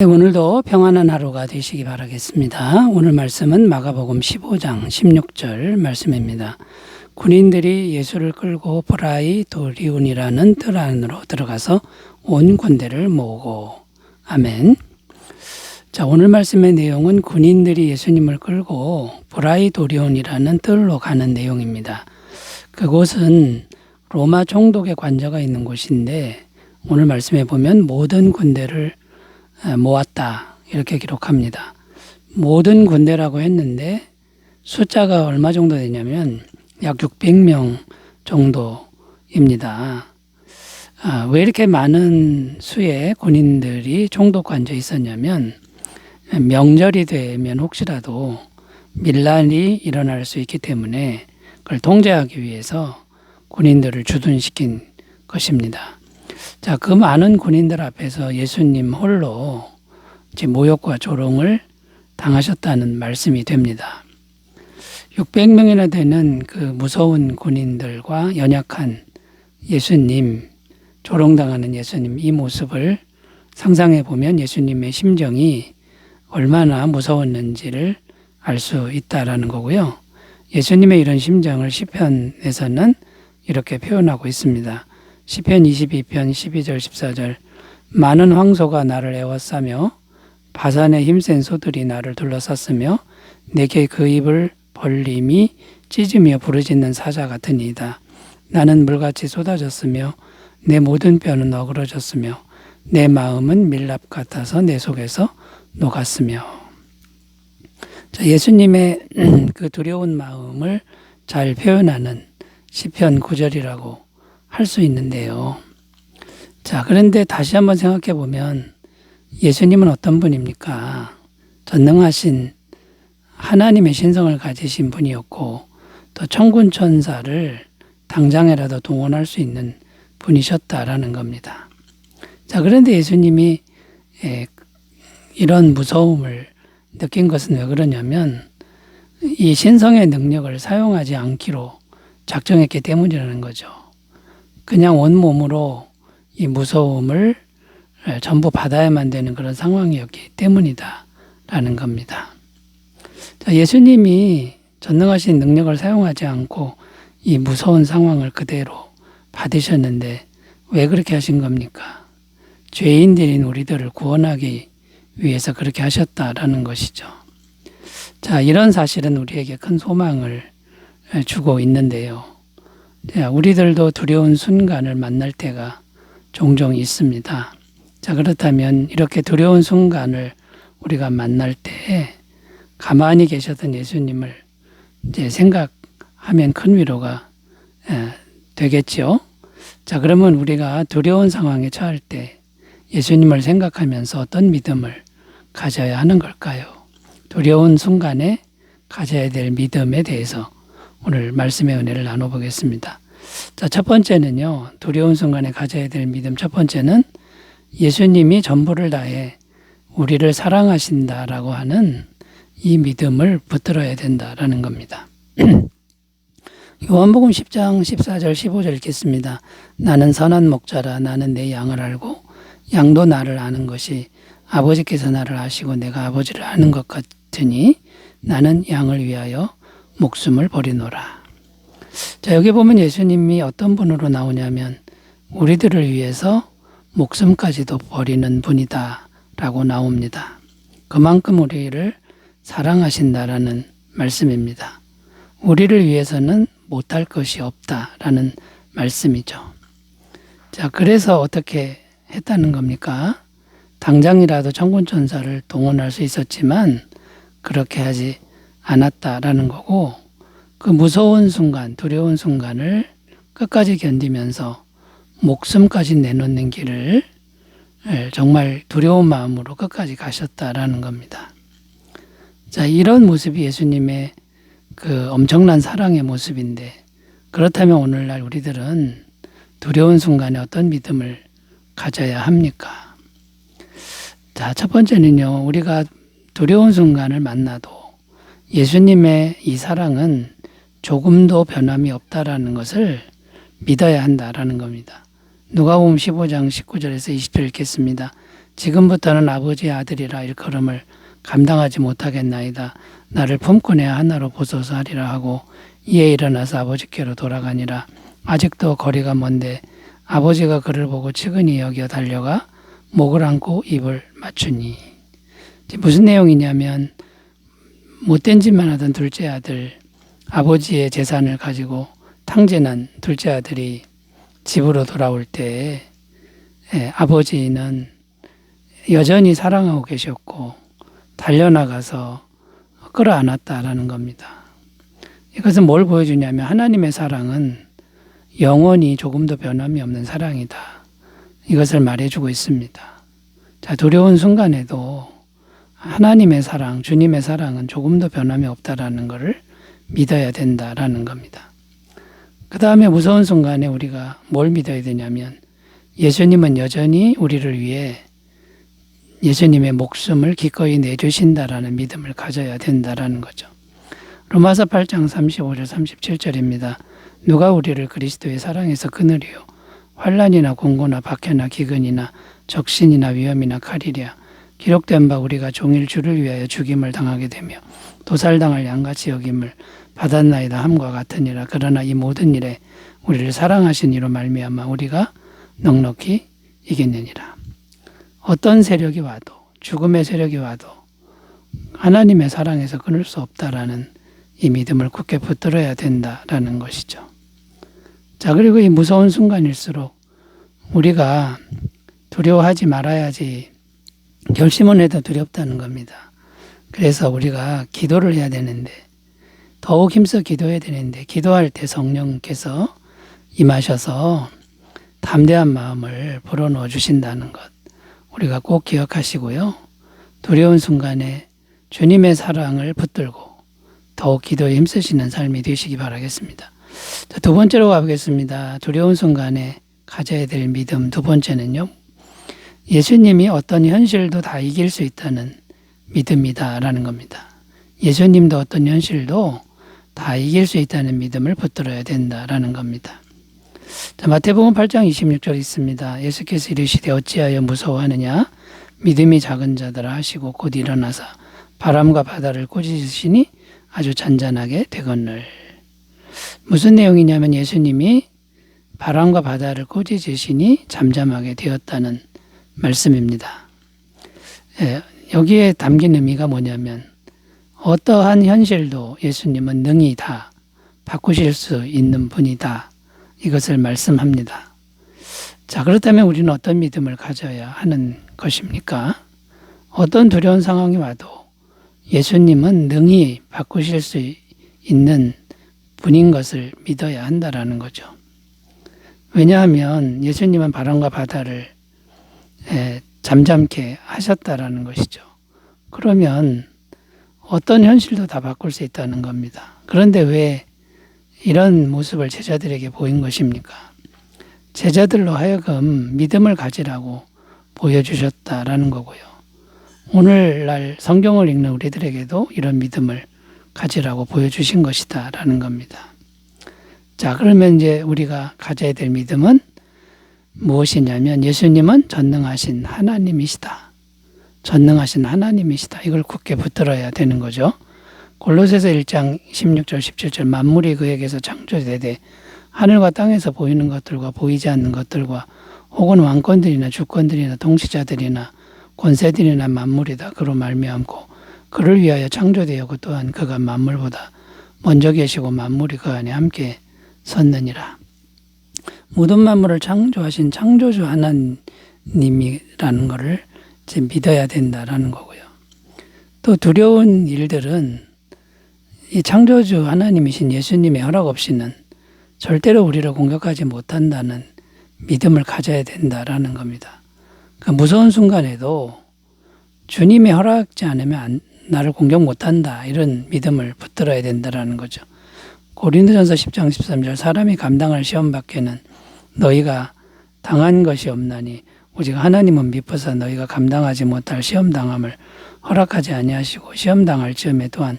네, 오늘도 평안한 하루가 되시기 바라겠습니다. 오늘 말씀은 마가복음 15장 16절 말씀입니다. 군인들이 예수를 끌고 브라이도리온이라는 뜰 안으로 들어가서 온 군대를 모으고. 아멘. 자, 오늘 말씀의 내용은 군인들이 예수님을 끌고 브라이도리온이라는 뜰로 가는 내용입니다. 그곳은 로마 총독의 관저가 있는 곳인데 오늘 말씀에 보면 모든 군대를 모았다 이렇게 기록합니다. 모든 군대라고 했는데 숫자가 얼마 정도 되냐면 약 600명 정도입니다. 왜 이렇게 많은 수의 군인들이 총독 관저에 있었냐면 명절이 되면 혹시라도 밀란이 일어날 수 있기 때문에 그걸 통제하기 위해서 군인들을 주둔시킨 것입니다. 자, 그 많은 군인들 앞에서 예수님 홀로 모욕과 조롱을 당하셨다는 말씀이 됩니다. 600명이나 되는 그 무서운 군인들과 연약한 예수님, 조롱당하는 예수님, 이 모습을 상상해 보면 예수님의 심정이 얼마나 무서웠는지를 알 수 있다라는 거고요. 예수님의 이런 심정을 시편에서는 이렇게 표현하고 있습니다. 시편 22편 12절 14절 많은 황소가 나를 에워싸며 바산의 힘센 소들이 나를 둘러쌌으며 내게 그 입을 벌림이 찢으며 부르짖는 사자 같으니이다. 나는 물같이 쏟아졌으며 내 모든 뼈는 어그러졌으며 내 마음은 밀랍 같아서 내 속에서 녹았으며. 자, 예수님의 그 두려운 마음을 잘 표현하는 시편 9절이라고 할 수 있는데요. 자, 그런데 다시 한번 생각해 보면 예수님은 어떤 분입니까? 전능하신 하나님의 신성을 가지신 분이었고 또 천군 천사를 당장에라도 동원할 수 있는 분이셨다라는 겁니다. 자, 그런데 예수님이 이런 무서움을 느낀 것은 왜 그러냐면 이 신성의 능력을 사용하지 않기로 작정했기 때문이라는 거죠. 그냥 온몸으로 이 무서움을 전부 받아야만 되는 그런 상황이었기 때문이다라는 겁니다. 자, 예수님이 전능하신 능력을 사용하지 않고 이 무서운 상황을 그대로 받으셨는데 왜 그렇게 하신 겁니까? 죄인들인 우리들을 구원하기 위해서 그렇게 하셨다라는 것이죠. 자, 이런 사실은 우리에게 큰 소망을 주고 있는데요. 우리들도 두려운 순간을 만날 때가 종종 있습니다. 자, 그렇다면 이렇게 두려운 순간을 우리가 만날 때 가만히 계셨던 예수님을 이제 생각하면 큰 위로가 되겠죠. 자, 그러면 우리가 두려운 상황에 처할 때 예수님을 생각하면서 어떤 믿음을 가져야 하는 걸까요? 두려운 순간에 가져야 될 믿음에 대해서 오늘 말씀의 은혜를 나눠보겠습니다. 자, 첫 번째는요, 두려운 순간에 가져야 될 믿음. 첫 번째는 예수님이 전부를 다해 우리를 사랑하신다라고 하는 이 믿음을 붙들어야 된다라는 겁니다. 요한복음 10장 14절 15절 읽겠습니다. 나는 선한 목자라. 나는 내 양을 알고 양도 나를 아는 것이 아버지께서 나를 아시고 내가 아버지를 아는 것 같으니 나는 양을 위하여 목숨을 버리노라. 자, 여기 보면 예수님이 어떤 분으로 나오냐면 우리들을 위해서 목숨까지도 버리는 분이다 라고 나옵니다. 그만큼 우리를 사랑하신다라는 말씀입니다. 우리를 위해서는 못할 것이 없다라는 말씀이죠. 자, 그래서 어떻게 했다는 겁니까? 당장이라도 천군천사를 동원할 수 있었지만 그렇게 하지 않았다라는 거고, 그 무서운 순간, 두려운 순간을 끝까지 견디면서 목숨까지 내놓는 길을 정말 두려운 마음으로 끝까지 가셨다라는 겁니다. 자, 이런 모습이 예수님의 그 엄청난 사랑의 모습인데, 그렇다면 오늘날 우리들은 두려운 순간에 어떤 믿음을 가져야 합니까? 자, 첫 번째는요, 우리가 두려운 순간을 만나도 예수님의 이 사랑은 조금도 변함이 없다라는 것을 믿어야 한다라는 겁니다. 누가복음 15장 19절에서 20절 읽겠습니다. 지금부터는 아버지의 아들이라 일컬음을 감당하지 못하겠나이다. 나를 품고 내 하나로 보소서 하리라 하고 이에 일어나서 아버지께로 돌아가니라. 아직도 거리가 먼데 아버지가 그를 보고 측은히 여겨 달려가 목을 안고 입을 맞추니. 무슨 내용이냐면 못된 짓만 하던 둘째 아들, 아버지의 재산을 가지고 탕진한 둘째 아들이 집으로 돌아올 때 아버지는 여전히 사랑하고 계셨고 달려나가서 끌어안았다라는 겁니다. 이것은 뭘 보여주냐면 하나님의 사랑은 영원히 조금도 변함이 없는 사랑이다. 이것을 말해주고 있습니다. 자, 두려운 순간에도 하나님의 사랑, 주님의 사랑은 조금도 변함이 없다라는 것을 믿어야 된다라는 겁니다. 그 다음에 무서운 순간에 우리가 뭘 믿어야 되냐면 예수님은 여전히 우리를 위해 예수님의 목숨을 기꺼이 내주신다라는 믿음을 가져야 된다라는 거죠. 로마서 8장 35절 37절입니다. 누가 우리를 그리스도의 사랑에서 끊으리요? 환난이나 공고나 박해나 기근이나 적신이나 위험이나 칼이랴. 기록된 바 우리가 종일 주를 위하여 죽임을 당하게 되며 도살당할 양같이 여김을 받았나이다 함과 같으니라. 그러나 이 모든 일에 우리를 사랑하신 이로 말미암아 우리가 넉넉히 이겼느니라. 어떤 세력이 와도 죽음의 세력이 와도 하나님의 사랑에서 끊을 수 없다라는 이 믿음을 굳게 붙들어야 된다라는 것이죠. 자, 그리고 이 무서운 순간일수록 우리가 두려워하지 말아야지 결심은 해도 두렵다는 겁니다. 그래서 우리가 기도를 해야 되는데 더욱 힘써 기도해야 되는데 기도할 때 성령께서 임하셔서 담대한 마음을 불어넣어 주신다는 것 우리가 꼭 기억하시고요. 두려운 순간에 주님의 사랑을 붙들고 더욱 기도에 힘쓰시는 삶이 되시기 바라겠습니다. 자, 두 번째로 가보겠습니다. 두려운 순간에 가져야 될 믿음 두 번째는요. 예수님이 어떤 현실도 다 이길 수 있다는 믿음이다라는 겁니다. 예수님도 어떤 현실도 다 이길 수 있다는 믿음을 붙들어야 된다라는 겁니다. 자, 마태복음 8장 26절 있습니다. 예수께서 이르시되 어찌하여 무서워하느냐 믿음이 작은 자들아 하시고 곧 일어나사 바람과 바다를 꾸짖으시니 아주 잔잔하게 되거늘. 무슨 내용이냐면 예수님이 바람과 바다를 꾸짖으시니 잠잠하게 되었다는 말씀입니다. 여기에 담긴 의미가 뭐냐면 어떠한 현실도 예수님은 능히 다 바꾸실 수 있는 분이다. 이것을 말씀합니다. 자, 그렇다면 우리는 어떤 믿음을 가져야 하는 것입니까? 어떤 두려운 상황이 와도 예수님은 능히 바꾸실 수 있는 분인 것을 믿어야 한다라는 거죠. 왜냐하면 예수님은 바람과 바다를 잠잠케 하셨다라는 것이죠. 그러면 어떤 현실도 다 바꿀 수 있다는 겁니다. 그런데 왜 이런 모습을 제자들에게 보인 것입니까? 제자들로 하여금 믿음을 가지라고 보여주셨다라는 거고요. 오늘날 성경을 읽는 우리들에게도 이런 믿음을 가지라고 보여주신 것이다라는 겁니다. 자, 그러면 이제 우리가 가져야 될 믿음은 무엇이냐면 예수님은 전능하신 하나님이시다. 전능하신 하나님이시다. 이걸 굳게 붙들어야 되는 거죠. 골로새서 1장 16절 17절 만물이 그에게서 창조되되 하늘과 땅에서 보이는 것들과 보이지 않는 것들과 혹은 왕권들이나 주권들이나 통치자들이나 권세들이나 만물이다. 그로 말미암고 그를 위하여 창조되었고 또한 그가 만물보다 먼저 계시고 만물이 그 안에 함께 섰느니라. 모든 만물을 창조하신 창조주 하나님이라는 것을 믿어야 된다라는 거고요. 또 두려운 일들은 이 창조주 하나님이신 예수님의 허락 없이는 절대로 우리를 공격하지 못한다는 믿음을 가져야 된다라는 겁니다. 그 무서운 순간에도 주님이 허락하지 않으면 나를 공격 못한다 이런 믿음을 붙들어야 된다라는 거죠. 고린도전서 10장 13절 사람이 감당할 시험 밖에는 너희가 당한 것이 없나니 오직 하나님은 미쁘사 너희가 감당하지 못할 시험 당함을 허락하지 아니하시고 시험 당할 즈음에 또한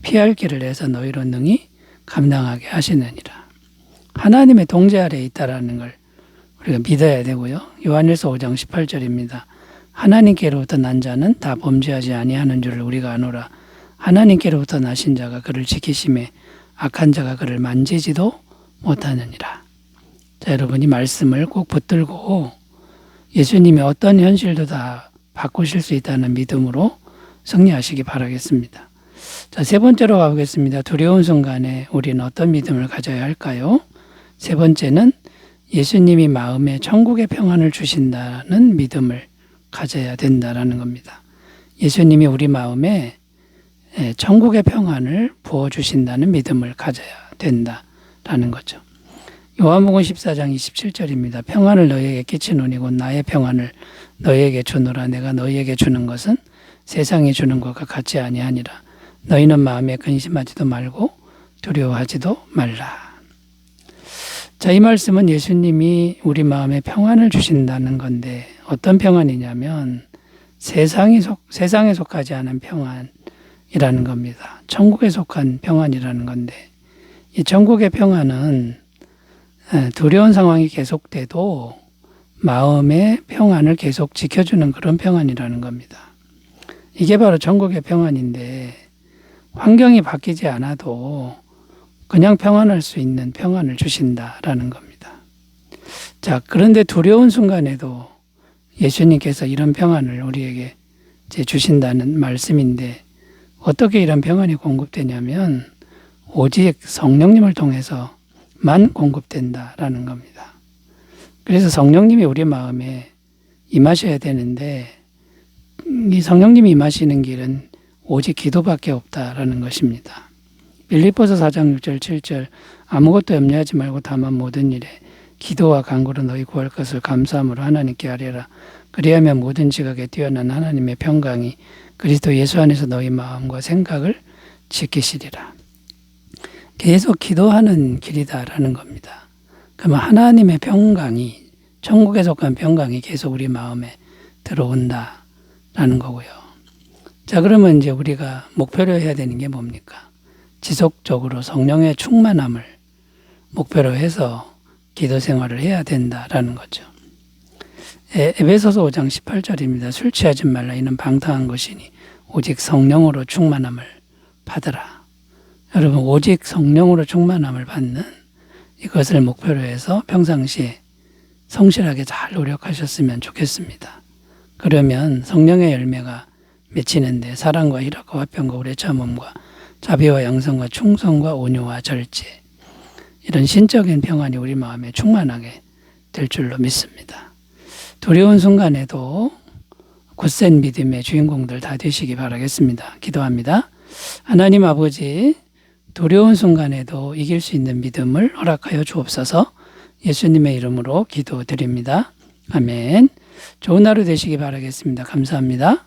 피할 길을 내서 너희로 능히 감당하게 하시느니라. 하나님의 통제 아래에 있다라는 걸 우리가 믿어야 되고요. 요한일서 5장 18절입니다. 하나님께로부터 난 자는 다 범죄하지 아니하는 줄을 우리가 아노라. 하나님께로부터 나신 자가 그를 지키심에 악한 자가 그를 만지지도 못하느니라. 자, 여러분이 말씀을 꼭 붙들고 예수님이 어떤 현실도 다 바꾸실 수 있다는 믿음으로 승리하시기 바라겠습니다. 자, 세 번째로 가보겠습니다. 두려운 순간에 우리는 어떤 믿음을 가져야 할까요? 세 번째는 예수님이 마음에 천국의 평안을 주신다는 믿음을 가져야 된다라는 겁니다. 예수님이 우리 마음에 천국의 평안을 부어주신다는 믿음을 가져야 된다라는 거죠. 요한복음 14장 27절입니다. 평안을 너희에게 끼치노니 곧 나의 평안을 너희에게 주노라. 내가 너희에게 주는 것은 세상이 주는 것과 같지 아니하니라. 너희는 마음에 근심하지도 말고 두려워하지도 말라. 자, 이 말씀은 예수님이 우리 마음에 평안을 주신다는 건데 어떤 평안이냐면 세상에 속하지 않은 평안이라는 겁니다. 천국에 속한 평안이라는 건데 이 천국의 평안은 두려운 상황이 계속돼도 마음의 평안을 계속 지켜주는 그런 평안이라는 겁니다. 이게 바로 천국의 평안인데 환경이 바뀌지 않아도 그냥 평안할 수 있는 평안을 주신다라는 겁니다. 자, 그런데 두려운 순간에도 예수님께서 이런 평안을 우리에게 이제 주신다는 말씀인데 어떻게 이런 평안이 공급되냐면 오직 성령님을 통해서만 공급된다라는 겁니다. 그래서 성령님이 우리 마음에 임하셔야 되는데 이 성령님이 임하시는 길은 오직 기도밖에 없다라는 것입니다. 빌립보서 4장 6절 7절 아무것도 염려하지 말고 다만 모든 일에 기도와 간구로 너희 구할 것을 감사함으로 하나님께 아뢰라. 그리하면 모든 지각에 뛰어난 하나님의 평강이 그리스도 예수 안에서 너희 마음과 생각을 지키시리라. 계속 기도하는 길이다라는 겁니다. 그러면 하나님의 평강이 천국에 속한 평강이 계속 우리 마음에 들어온다라는 거고요. 자, 그러면 이제 우리가 목표로 해야 되는 게 뭡니까? 지속적으로 성령의 충만함을 목표로 해서 기도 생활을 해야 된다라는 거죠. 에베소서 5장 18절입니다. 술 취하지 말라. 이는 방탕한 것이니 오직 성령으로 충만함을 받으라. 여러분, 오직 성령으로 충만함을 받는 이것을 목표로 해서 평상시에 성실하게 잘 노력하셨으면 좋겠습니다. 그러면 성령의 열매가 맺히는데 사랑과 희락과 화평과 오래 참음과 자비와 양성과 충성과 온유와 절제, 이런 신적인 평안이 우리 마음에 충만하게 될 줄로 믿습니다. 두려운 순간에도 굳센 믿음의 주인공들 다 되시기 바라겠습니다. 기도합니다. 하나님 아버지, 두려운 순간에도 이길 수 있는 믿음을 허락하여 주옵소서. 예수님의 이름으로 기도드립니다. 아멘. 좋은 하루 되시기 바라겠습니다. 감사합니다.